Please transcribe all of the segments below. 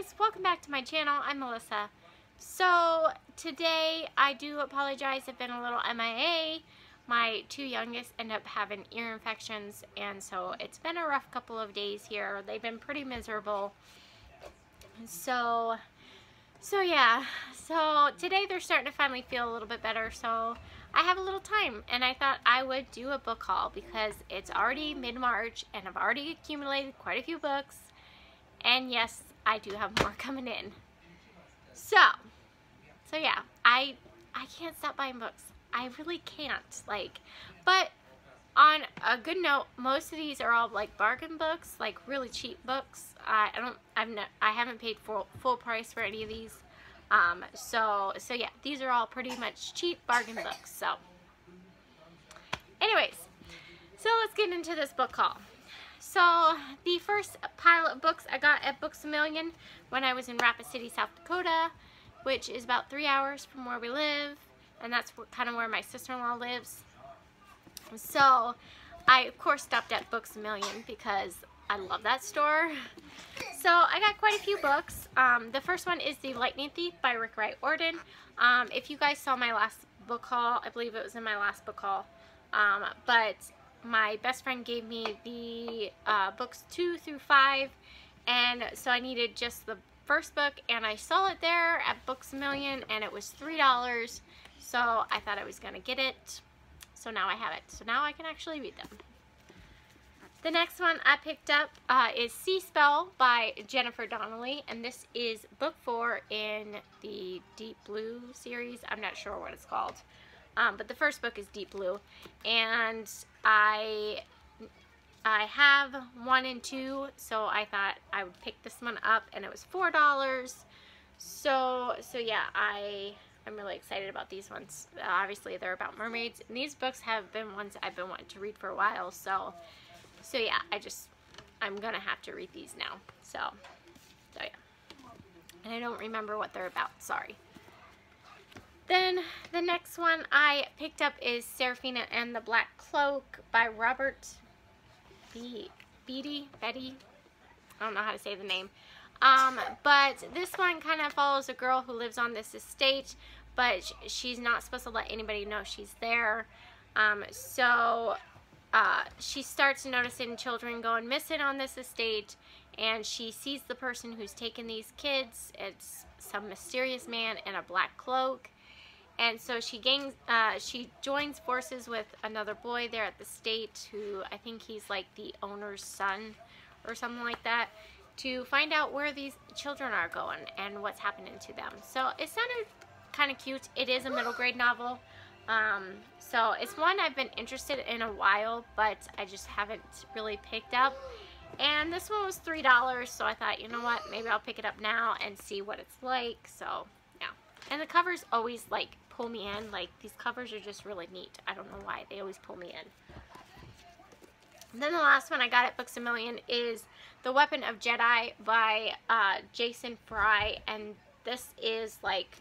guys, welcome back to my channel. I'm Melissa. So today I do apologize, I've been a little MIA. My two youngest end up having ear infections, and so it's been a rough couple of days here. They've been pretty miserable. So yeah, so today they're starting to finally feel a little bit better, so I have a little time and I thought I would do a book haul because it's already mid-March and I've already accumulated quite a few books, and yes, I do have more coming in. So yeah, I can't stop buying books. I really can't, but on a good note, most of these are all like bargain books, like really cheap books. I haven't paid full price for any of these. So yeah, these are all pretty much cheap bargain books. So anyways, so let's get into this book haul. So the first pile of books I got at Books A Million when I was in Rapid City, South Dakota, which is about 3 hours from where we live, and that's kind of where my sister-in-law lives. So I of course stopped at Books A Million because I love that store. So I got quite a few books. The first one is The Lightning Thief by Rick Riordan. If you guys saw my last book haul, I believe it was in my last book haul, but my best friend gave me the books 2 through 5, and so I needed just the first book, and I saw it there at Books A Million and it was $3, so I thought I was gonna get it. So now I have it, so now I can actually read them. The next one I picked up is Sea Spell by Jennifer Donnelly, and this is book 4 in the Deep Blue series. I'm not sure what it's called, but the first book is Deep Blue, and I have 1 and 2, so I thought I would pick this one up, and it was $4. So yeah, I'm really excited about these ones. Obviously they're about mermaids, and these books have been ones I've been wanting to read for a while, so yeah, I'm gonna have to read these now. So yeah, and I don't remember what they're about, sorry. Then the next one I picked up is Serafina and the Black Cloak by Robert Betty. I don't know how to say the name. But this one kind of follows a girl who lives on this estate, but she's not supposed to let anybody know she's there. She starts noticing children going missing on this estate, and she sees the person who's taken these kids. It's some mysterious man in a black cloak. And so she joins forces with another boy there at the estate who, I think he's like the owner's son or something like that, to find out where these children are going and what's happening to them. So it sounded kind of cute. It is a middle grade novel. So it's one I've been interested in a while, but I just haven't really picked up. And this one was $3, so I thought, you know what, maybe I'll pick it up now and see what it's like. So yeah. And the covers always like pull me in. Like, these covers are just really neat. I don't know why, they always pull me in. And then the last one I got at Books A Million is The Weapon of Jedi by Jason Fry, and this is like,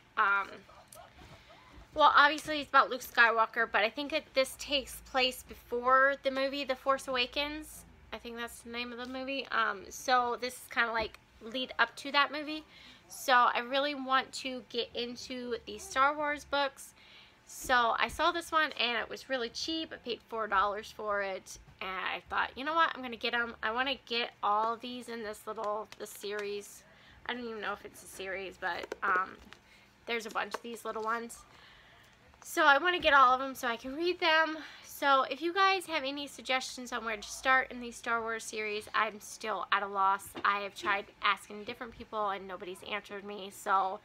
well, obviously it's about Luke Skywalker, but I think this takes place before the movie The Force Awakens. I think that's the name of the movie. So this is kind of like lead up to that movie. So I really want to get into the Star Wars books. So I saw this one and it was really cheap. I paid $4 for it, and I thought, you know what, I'm gonna get them. I want to get all of these in this series. I don't even know if it's a series, but there's a bunch of these little ones. So I want to get all of them so I can read them. So if you guys have any suggestions on where to start in the Star Wars series, I'm still at a loss. I have tried asking different people and nobody's answered me. So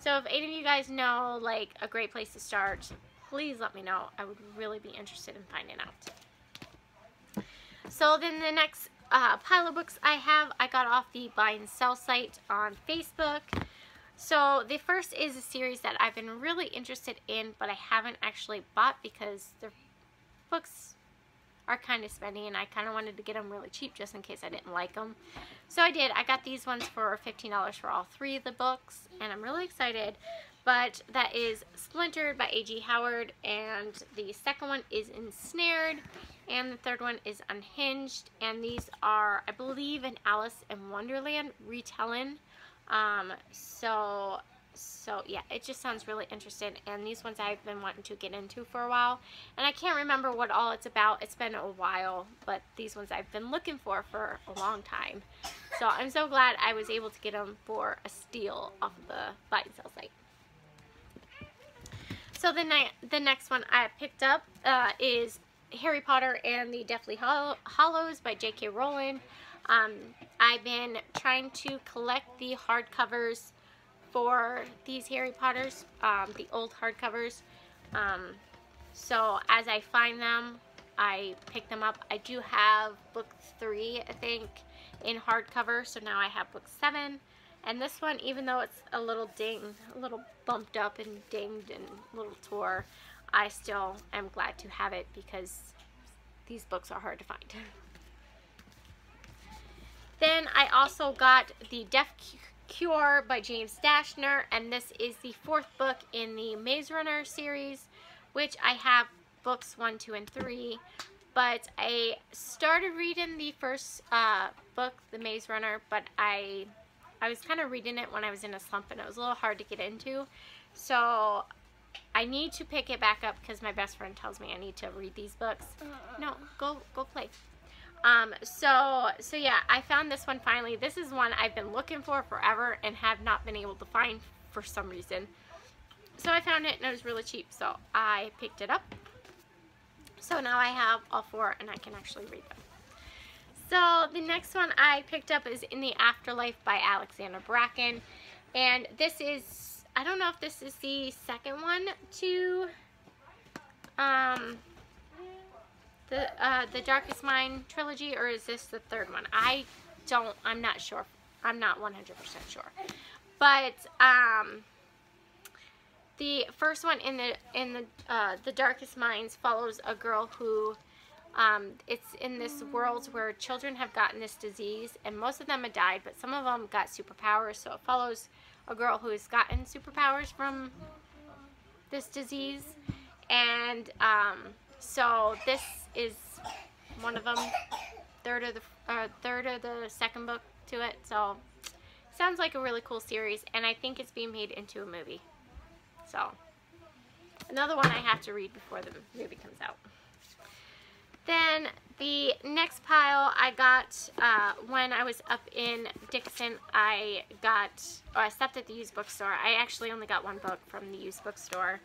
if any of you guys know like a great place to start, please let me know. I would really be interested in finding out. So then the next pile of books I got off the buy and sell site on Facebook. So the first is a series that I've been really interested in, but I haven't actually bought because the books are kind of spendy, and I kind of wanted to get them really cheap just in case I didn't like them. So I did. I got these ones for $15 for all 3 of the books, and I'm really excited. But that is Splintered by A.G. Howard, and the second one is Ensnared, and the third one is Unhinged, and these are, I believe, an Alice in Wonderland retelling So yeah, it just sounds really interesting, and these ones I've been wanting to get into for a while, and I can't remember what all it's about. It's been a while, but these ones I've been looking for a long time. So I'm so glad I was able to get them for a steal off of the buy and sell site. So the next one I picked up is Harry Potter and the Deathly Hallows by J.K. Rowling. I've been trying to collect the hardcovers for these Harry Potters, the old hardcovers. So as I find them, I pick them up. I do have book 3, I think, in hardcover, so now I have book 7. And this one, even though it's a little bumped up and dinged and a little tore, I still am glad to have it because these books are hard to find. Then I also got The Death Cure by James Dashner, and this is the 4th book in the Maze Runner series, which I have books 1, 2, and 3, but I started reading the first book, The Maze Runner, but I was kind of reading it when I was in a slump, and it was a little hard to get into, so I need to pick it back up because my best friend tells me I need to read these books. No, go play. So yeah, I found this one finally. This is one I've been looking for forever and have not been able to find for some reason. So I found it and it was really cheap, so I picked it up. So now I have all 4 and I can actually read them. So the next one I picked up is In the Afterlife by Alexander Bracken. And this is, I don't know if this is the second one to the Darkest Mind trilogy, or is this the 3rd one? I'm not sure. I'm not 100% sure. But the first one in the Darkest Minds follows a girl who it's in this world where children have gotten this disease, and most of them have died, but some of them got superpowers. So it follows a girl who has gotten superpowers from this disease, and so this is one of them, third of the second book to it. So sounds like a really cool series, and I think it's being made into a movie. So another one I have to read before the movie comes out. Then the next pile I got when I was up in Dixon. I stopped at the used bookstore. I actually only got one book from the used bookstore,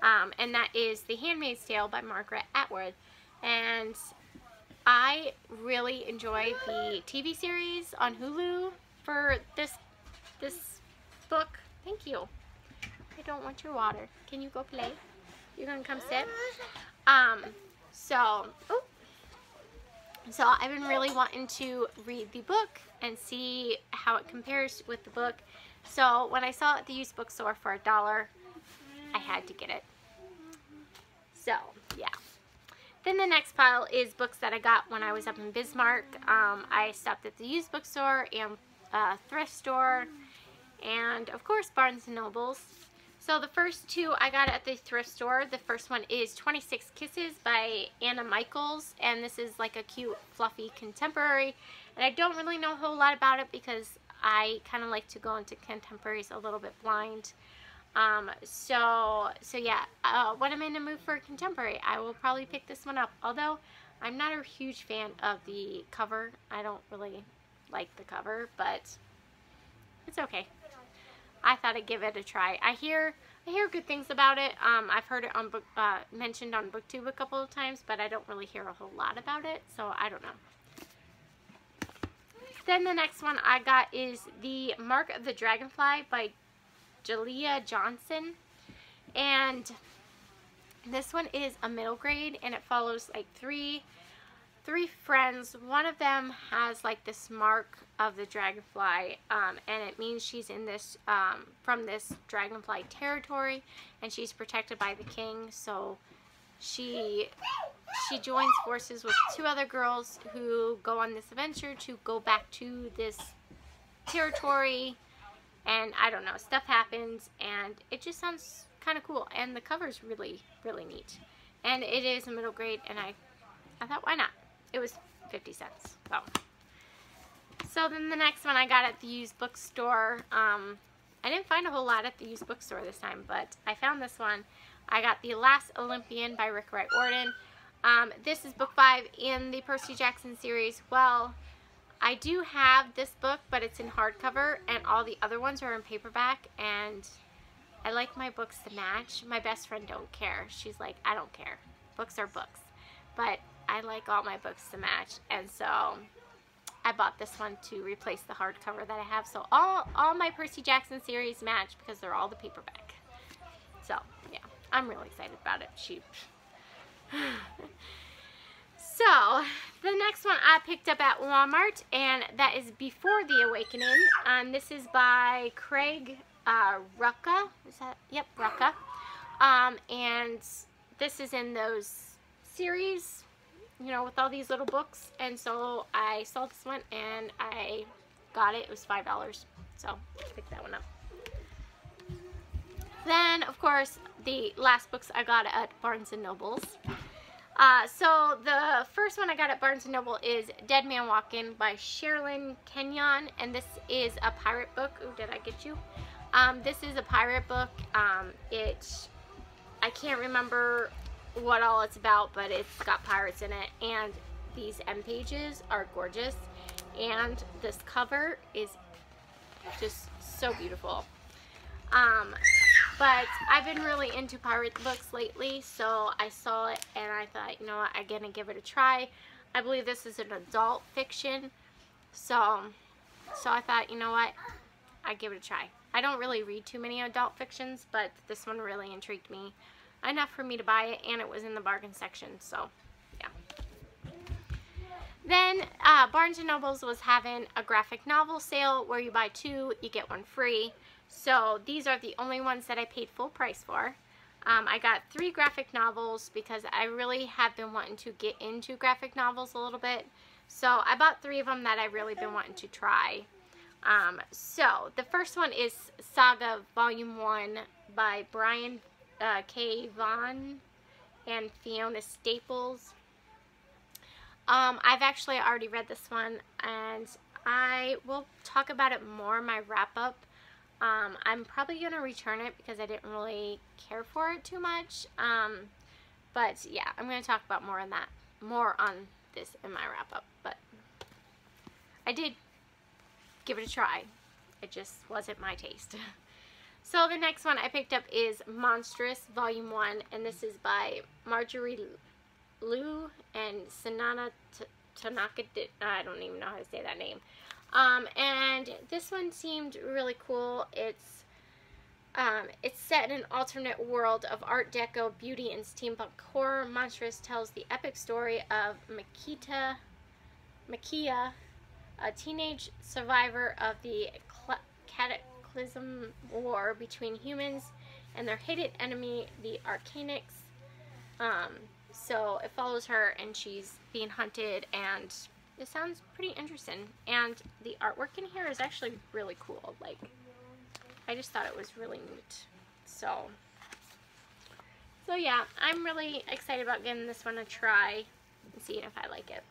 and that is The Handmaid's Tale by Margaret Atwood. And I really enjoy the TV series on Hulu for this book. Thank you. I don't want your water. Can you go play? You're gonna come sit? So I've been really wanting to read the book and see how it compares with the book. So when I saw it at the used bookstore for $1, I had to get it. So yeah. Then the next pile is books that I got when I was up in Bismarck. I stopped at the used bookstore and thrift store, and of course Barnes & Nobles. So the first 2 I got at the thrift store. The first one is 26 Kisses by Anna Michaels, and this is like a cute, fluffy contemporary. And I don't really know a whole lot about it because I kind of like to go into contemporaries a little bit blind. So yeah, when I'm in the mood for a contemporary, I will probably pick this one up. Although I'm not a huge fan of the cover. I don't really like the cover, but it's okay. I thought I'd give it a try. I hear good things about it. I've heard it on mentioned on BookTube a couple of times, but I don't really hear a whole lot about it, so I don't know. Then the next one I got is The Mark of the Dragonfly by Jalea Johnson, and this one is a middle grade, and it follows like three friends. One of them has like this mark of the dragonfly, and it means she's in this from this dragonfly territory, and she's protected by the king. So she joins forces with 2 other girls who go on this adventure to go back to this territory. And I don't know, stuff happens, and it just sounds kind of cool. And the cover's really, really neat. And it is a middle grade, and I thought, why not? It was 50 cents. So then the next one I got at the used bookstore. I didn't find a whole lot at the used bookstore this time, but I found this one. I got The Last Olympian by Rick Riordan. This is book 5 in the Percy Jackson series. Well, I do have this book, but it's in hardcover, and all the other ones are in paperback, and I like my books to match. My best friend don't care. She's like, I don't care. Books are books. But I like all my books to match, and so I bought this one to replace the hardcover that I have. So all my Percy Jackson series match because they're all the paperback. So, yeah, I'm really excited about it. So, the next one I picked up at Walmart, and that is Before the Awakening. This is by Craig Rucka. Is that? Yep, Rucka. And this is in those series, you know, with all these little books. And so I saw this one and I got it. It was $5. So I picked that one up. Then, of course, the last books I got at Barnes & Noble's. So the first one I got at Barnes & Noble is Dead Man Walking by Sherilyn Kenyon, and this is a pirate book. Ooh, did I get you? This is a pirate book. I can't remember what all it's about, but it's got pirates in it, and these end pages are gorgeous, and this cover is just so beautiful. But I've been really into pirate books lately, so I saw it and I thought, you know what, I'm gonna give it a try. I believe this is an adult fiction, so I thought, you know what, I'd give it a try. I don't really read too many adult fictions, but this one really intrigued me enough for me to buy it, and it was in the bargain section, so yeah. Then Barnes & Noble's was having a graphic novel sale where you buy 2, you get 1 free. So these are the only ones that I paid full price for. I got 3 graphic novels because I really have been wanting to get into graphic novels a little bit. So I bought 3 of them that I've really been wanting to try. So the first one is Saga Volume 1 by Brian K. Vaughan and Fiona Staples. I've actually already read this one, and I will talk about it more in my wrap-up. I'm probably going to return it because I didn't really care for it too much. But yeah, I'm going to talk about more on this in my wrap-up. But I did give it a try. It just wasn't my taste. So the next one I picked up is Monstrous Volume 1, and this is by Marjorie Liu and Sanana Tanaka. I don't even know how to say that name. And this one seemed really cool. It's set in an alternate world of Art Deco beauty and steampunk horror. Monstrous tells the epic story of Makia, a teenage survivor of the Cataclysm War between humans and their hated enemy, the Arcanics. So it follows her, and she's being hunted, and it sounds pretty interesting. And the artwork in here is actually really cool. Like, I just thought it was really neat. So yeah, I'm really excited about giving this one a try and seeing if I like it.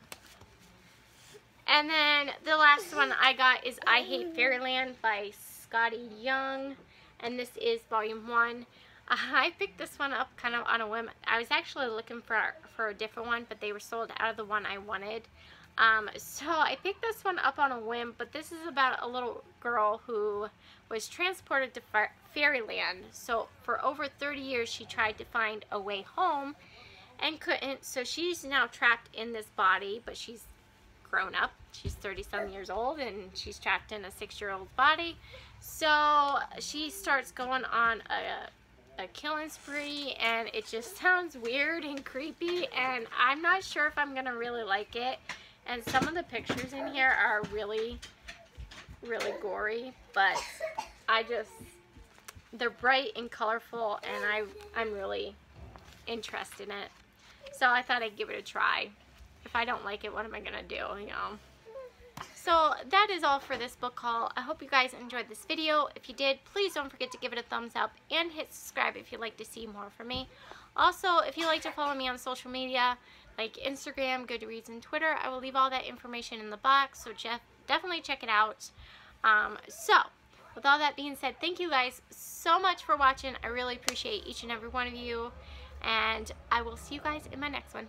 And then the last one I got is I Hate Fairyland by Scotty Young, and this is Volume 1. I picked this one up kind of on a whim. I was actually looking for a different one, but they were sold out of the one I wanted. So I picked this one up on a whim, but this is about a little girl who was transported to Fairyland. So for over 30 years she tried to find a way home and couldn't. So she's now trapped in this body, but she's grown up. She's 30-some years old, and she's trapped in a 6-year-old body. So she starts going on a killing spree, and it just sounds weird and creepy, and I'm not sure if I'm gonna really like it. And some of the pictures in here are really, really gory, but they're bright and colorful, and I'm really interested in it. So I thought I'd give it a try. If I don't like it, what am I gonna do, you know? So that is all for this book haul. I hope you guys enjoyed this video. If you did, please don't forget to give it a thumbs up and hit subscribe if you'd like to see more from me. Also, if you'd like to follow me on social media, like Instagram, Goodreads, and Twitter, I will leave all that information in the box, so definitely check it out. So, with all that being said, thank you guys so much for watching. I really appreciate each and every one of you. And I will see you guys in my next one.